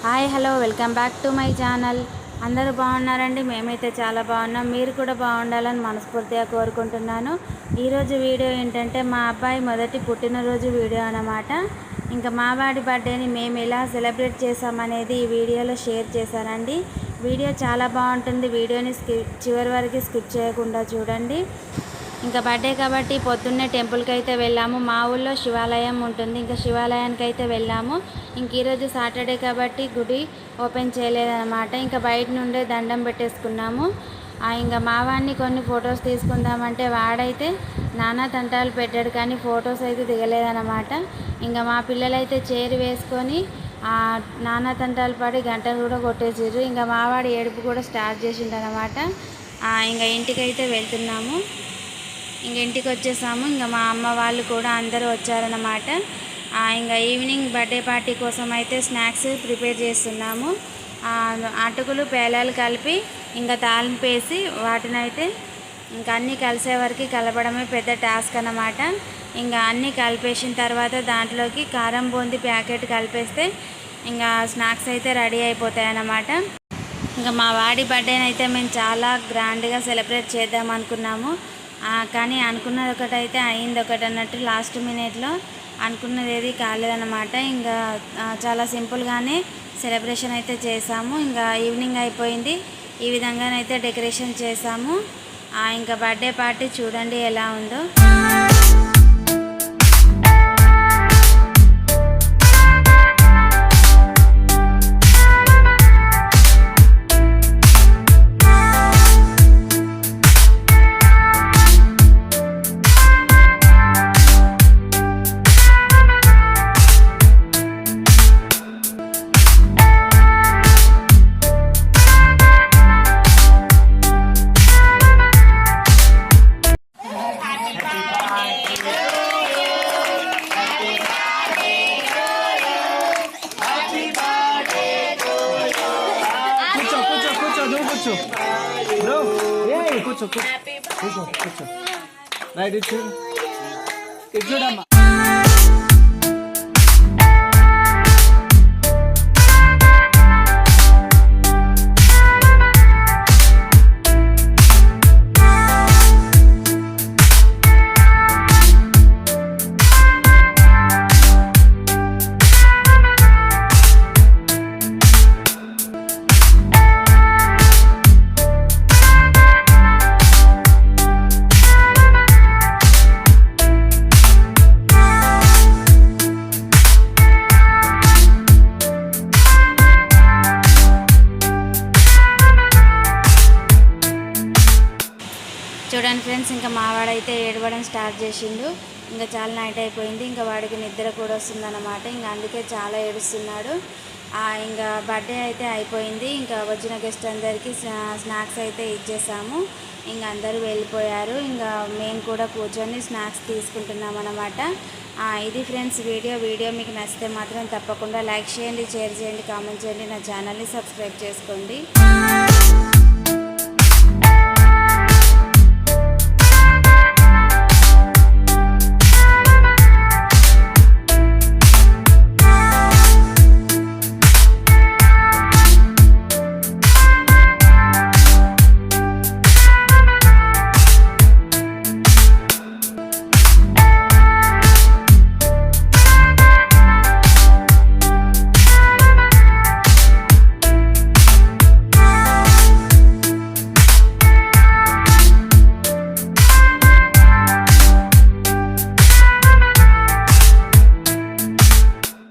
Hi hello welcome back to my channel. అందరూ బాగున్నారండి? మేమైతే చాలా బాగున్నాం. మీరు కూడా బాగుండాలని మనస్ఫూర్తిగా కోరుకుంటున్నాను. ఈరోజు వీడియో ఏంటంటే మా అబ్బాయి మొదటి పుట్టినరోజు వీడియో అన్నమాట. ఇంకా మా వాడి బర్త్డేని మేము ఎలా సెలబ్రేట్ చేసామనేది ఈ వీడియోలో షేర్ చేశానండి. వీడియో చాలా బాగుంటుంది. వీడియోని చివరి వరకు స్కిప్ చేయకుండా చూడండి. ఇంకా బర్త్డే కాబట్టి పొద్దున్నే టెంపుల్కి అయితే వెళ్ళాము. మా ఊళ్ళో శివాలయం ఉంటుంది. ఇంకా శివాలయానికి అయితే వెళ్ళాము. ఇంక ఈరోజు సాటర్డే కాబట్టి గుడి ఓపెన్ చేయలేదన్నమాట. ఇంకా బయట నుండే దండం పెట్టేసుకున్నాము. ఇంకా మా వాడిని కొన్ని ఫొటోస్ తీసుకుందామంటే వాడైతే నానా తంటాలు పెట్టాడు, కానీ ఫొటోస్ అయితే దిగలేదన్నమాట. ఇంకా మా పిల్లలైతే చైర్ వేసుకొని నానా తంటాలు పడి గంటలు కూడా కొట్టేసారు. ఇంకా మావాడి ఏడుపు కూడా స్టార్ట్ చేసిండనమాట. ఇంకా ఇంటికైతే వెళ్తున్నాము. ఇంటికి వచ్చేసాము. ఇంకా మా అమ్మ వాళ్ళు కూడా అందరూ వచ్చారన్నమాట. ఇంకా ఈవినింగ్ బర్త్డే పార్టీ కోసం అయితే స్నాక్స్ ప్రిపేర్ చేస్తున్నాము. అటుకులు పేలాలు కలిపి ఇంకా తాలింపు వేసి వాటిని అయితే ఇంకా అన్నీ కలిసే వరకు కలపడమే పెద్ద టాస్క్ అన్నమాట. ఇంకా అన్నీ కలిపేసిన తర్వాత దాంట్లోకి కారం బూందీ ప్యాకెట్ కలిపేస్తే ఇంకా స్నాక్స్ అయితే రెడీ అయిపోతాయి అన్నమాట. ఇంకా మా వాడి బర్త్డేని అయితే మేము చాలా గ్రాండ్గా సెలబ్రేట్ చేద్దాం అనుకున్నాము. కానీ అనుకున్నది ఒకటైతే అయింది ఒకటి అన్నట్టు లాస్ట్ మినిట్లో అనుకున్నది ఏది కాలేదన్నమాట. ఇంకా చాలా సింపుల్గానే సెలబ్రేషన్ అయితే చేసాము. ఇంకా ఈవినింగ్ అయిపోయింది. ఈ విధంగానైతే డెకరేషన్ చేసాము. ఇంకా బర్త్డే పార్టీ చూడండి ఎలా ఉందో. Bro, yeah, కూర్చో రైట్ ఇటు చూడమ్మా. చూడండి ఫ్రెండ్స్, ఇంకా మావాడైతే ఏడవడం స్టార్ట్ చేసిండు. ఇంకా చాలా నైట్ అయిపోయింది. ఇంకా వాడికి నిద్ర కూడా వస్తుందన్నమాట. ఇంకా అందుకే చాలా ఏడుస్తున్నాడు. ఇంకా బర్త్డే అయితే అయిపోయింది. ఇంకా వచ్చిన గెస్ట్ అందరికీ స్నాక్స్ అయితే ఇచ్చేసాము. ఇంకా అందరూ వెళ్ళిపోయారు. ఇంకా మేము కూడా కూర్చొని స్నాక్స్ తీసుకుంటున్నాం అన్నమాట. ఇది ఫ్రెండ్స్ వీడియో మీకు నచ్చితే మాత్రం తప్పకుండా లైక్ చేయండి, షేర్ చేయండి, కామెంట్ చేయండి, నా ఛానల్ని సబ్స్క్రైబ్ చేసుకోండి.